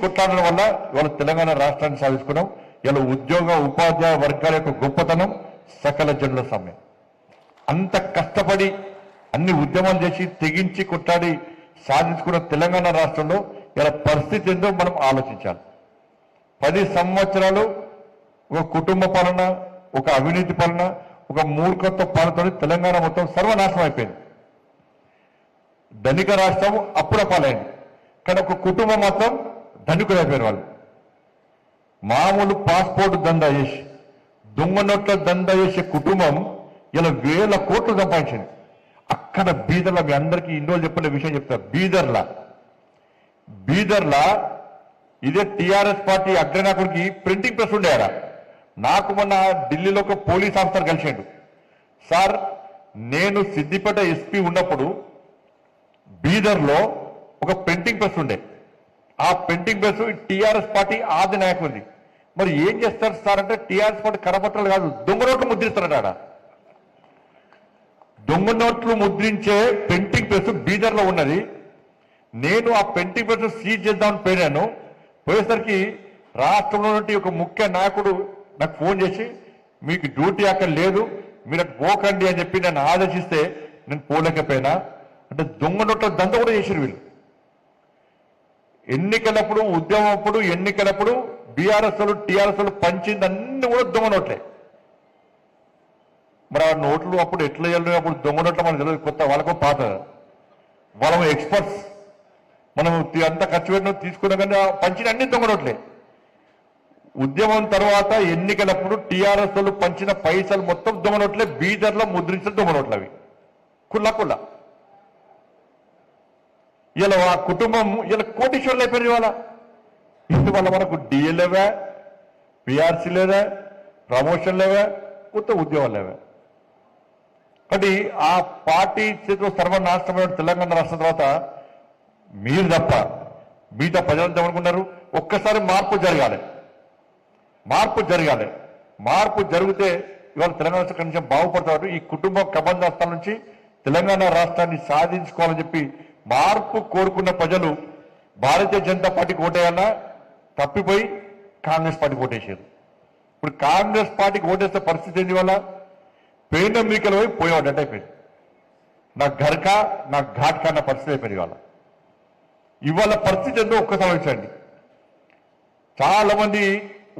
కొట్లాడడం వల్ల ఇవాళ తెలంగాణ రాష్ట్రాన్ని సాధించుకున్నాం. ఇలా ఉద్యోగ ఉపాధ్యాయ వర్గాల యొక్క గొప్పతనం సకల జనుల సమయం. అంత కష్టపడి అన్ని ఉద్యమాలు చేసి తెగించి కొట్లాడి సాధించుకున్న తెలంగాణ రాష్ట్రంలో ఇలా పరిస్థితి ఏందో మనం ఆలోచించాలి. 10 సంవత్సరాలు ఒక కుటుంబ పాలన, ఒక అవినీతి పాలన, ఒక మూర్ఖత్వ పాలనతో తెలంగాణ మొత్తం సర్వనాశనం అయిపోయింది. ధనిక రాష్ట్రం అప్పుల పాలైంది, కానీ ఒక కుటుంబం మాత్రం ధనికులు అయిపోయారు. వాళ్ళు మామూలు పాస్పోర్ట్ దందా చేసి దొంగ నోట్ల దందా చేసే కుటుంబం ఇలా వేల కోట్లు సంపాదించింది. అక్కడ బీదర్లా, మీ అందరికీ ఇన్ని రోజులు చెప్పిన విషయం చెప్తారు. బీదర్లా ఇదే టీఆర్ఎస్ పార్టీ అగ్రనాయకుడికి ప్రింటింగ్ ప్రెస్ ఉండేయారా. నాకు మొన్న ఢిల్లీలో ఒక పోలీస్ ఆఫీసర్ కలిసాడు. సార్, నేను సిద్దిపేట ఎస్పీ ఉన్నప్పుడు బీదర్లో ఒక ప్రింటింగ్ ప్రెస్ ఉండే. ఆ ప్రింటింగ్ ప్రెస్ టీఆర్ఎస్ పార్టీ ఆది నాయకుడిది. మరి ఏం చేస్తారు సార్ అంటే, టీఆర్ఎస్ పార్టీ కరపత్రాలు కాదు, దొంగ నోట్లు ముద్రిస్తున్నాడు. ఆడ దొంగ నోట్లు ముద్రించే ప్రింటింగ్ ప్రెస్ బీదర్లో ఉన్నది. నేను ఆ ప్రింటింగ్ ప్రెస్ సీజ్ చేద్దామని పోయినాను. పోయేసరికి రాష్ట్రంలో నుండి ఒక ముఖ్య నాయకుడు నాకు ఫోన్ చేసి, మీకు డ్యూటీ అక్కడ లేదు, మీరు అటు పోకండి అని చెప్పి నన్ను ఆదేశిస్తే నేను పోలేకపోయినా. అంటే దొంగ నోట్ల దంద కూడా చేశారు వీళ్ళు. ఎన్నికలప్పుడు, ఉద్యమం అప్పుడు, ఎన్నికలప్పుడు బీఆర్ఎస్ వాళ్ళు టీఆర్ఎస్ వాళ్ళు పంచింది అన్ని కూడా దొంగ నోట్లే. మరి ఆ నోట్లు అప్పుడు ఎట్లా వెళ్ళిన, అప్పుడు దొంగ నోట్ల మనకు తెలియదు, కొత్త వాళ్ళకో పాత. వాళ్ళం ఎక్స్పర్ట్స్, మనం అంత ఖర్చు పెట్టిన తీసుకున్నా కానీ పంచిన అన్ని దొంగ నోట్లే. ఉద్యమం తర్వాత ఎన్నికలప్పుడు టీఆర్ఎస్ వాళ్ళు పంచిన పైసలు మొత్తం దొంగ నోట్లే. బీదర్లో ముద్రించిన దొంగ నోట్లు అవి కుల్ల. ఇలా ఆ కుటుంబం ఇలా కోటీశ్వర్లు అయిపోయింది. ఇవాళ మనకు డిఏ లేవా, పిఆర్సీ లేదా, ప్రమోషన్ లేవా, కొత్త ఉద్యోగాలు లేవా. కాబట్టి ఆ పార్టీ చేతిలో సర్వనాశనమైన తెలంగాణ రాష్ట్రం తర్వాత మీరు తప్ప మిగతా ప్రజలంతా ఏమనుకున్నారు, ఒక్కసారి మార్పు జరగాలి. మార్పు జరిగితే ఇవాళ తెలంగాణ రాష్ట్రం కొంచెం బాగుపడతారు. ఈ కుటుంబ కబంధాస్తాల నుంచి తెలంగాణ రాష్ట్రాన్ని సాధించుకోవాలని చెప్పి మార్పు కోరుకున్న ప్రజలు భారతీయ జనతా పార్టీకి ఓటేయాలన్నా తప్పిపోయి కాంగ్రెస్ పార్టీకి ఓటేసారు. ఇప్పుడు కాంగ్రెస్ పార్టీకి ఓటేస్తే పరిస్థితి ఏంటి? వల్ల పెయిన్ మీకలు పోయి పోయేవాడు అంటే అయిపోయింది. నా ఘర్కా నా ఘాట్కా అన్న పరిస్థితి అయిపోయింది. ఇవాళ పరిస్థితి ఏంటో ఒక్కసారి ఆలోచించండి. చాలా మంది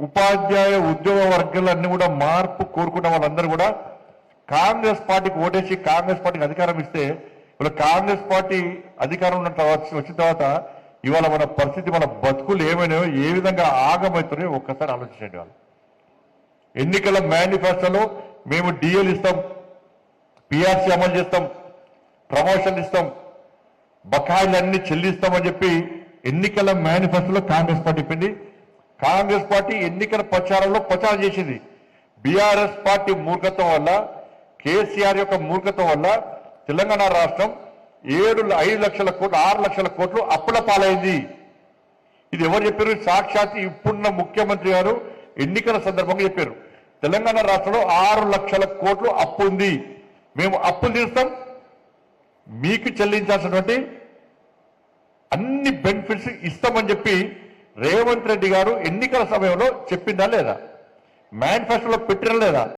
ఉపాధ్యాయ ఉద్యోగ వర్గాలన్నీ కూడా మార్పు కోరుకున్న వాళ్ళందరూ కూడా కాంగ్రెస్ పార్టీకి ఓటేసి కాంగ్రెస్ పార్టీకి అధికారం ఇస్తే, ఇవాళ కాంగ్రెస్ పార్టీ అధికారం వచ్చిన తర్వాత ఇవాళ మన పరిస్థితి, మన బతుకులు ఏమైనాయో, ఏ విధంగా ఆగమవుతున్నాయో ఒక్కసారి ఆలోచించండి. వాళ్ళు ఎన్నికల మేనిఫెస్టోలో మేము డిఎల్ ఇస్తాం, పిఆర్సీ అమలు చేస్తాం, ప్రమోషన్లు ఇస్తాం, బకాయిలన్నీ చెల్లిస్తామని చెప్పి ఎన్నికల మేనిఫెస్టోలో కాంగ్రెస్ పార్టీ చెప్పింది. కాంగ్రెస్ పార్టీ ఎన్నికల ప్రచారంలో ప్రచారం చేసింది. బీఆర్ఎస్ పార్టీ మూర్ఖత్వం వల్ల, కేసీఆర్ యొక్క మూర్ఖత్వం వల్ల తెలంగాణ రాష్ట్రం 5 లక్షల కోట్లు 6 లక్షల కోట్లు అప్పుల పాలైంది. ఇది ఎవరు చెప్పారు? సాక్షాత్ ఇప్పుడున్న ముఖ్యమంత్రి గారు ఎన్నికల సందర్భంగా చెప్పారు. తెలంగాణ రాష్ట్రంలో 6 లక్షల కోట్లు అప్పు ఉంది, మేము అప్పులు తీరుస్తాం, మీకు చెల్లించాల్సినటువంటి అన్ని బెనిఫిట్స్ ఇస్తామని చెప్పి రేవంత్ రెడ్డి గారు ఎన్నికల సమయంలో చెప్పిందా లేదా? మేనిఫెస్టోలో పెట్టినా లేదా?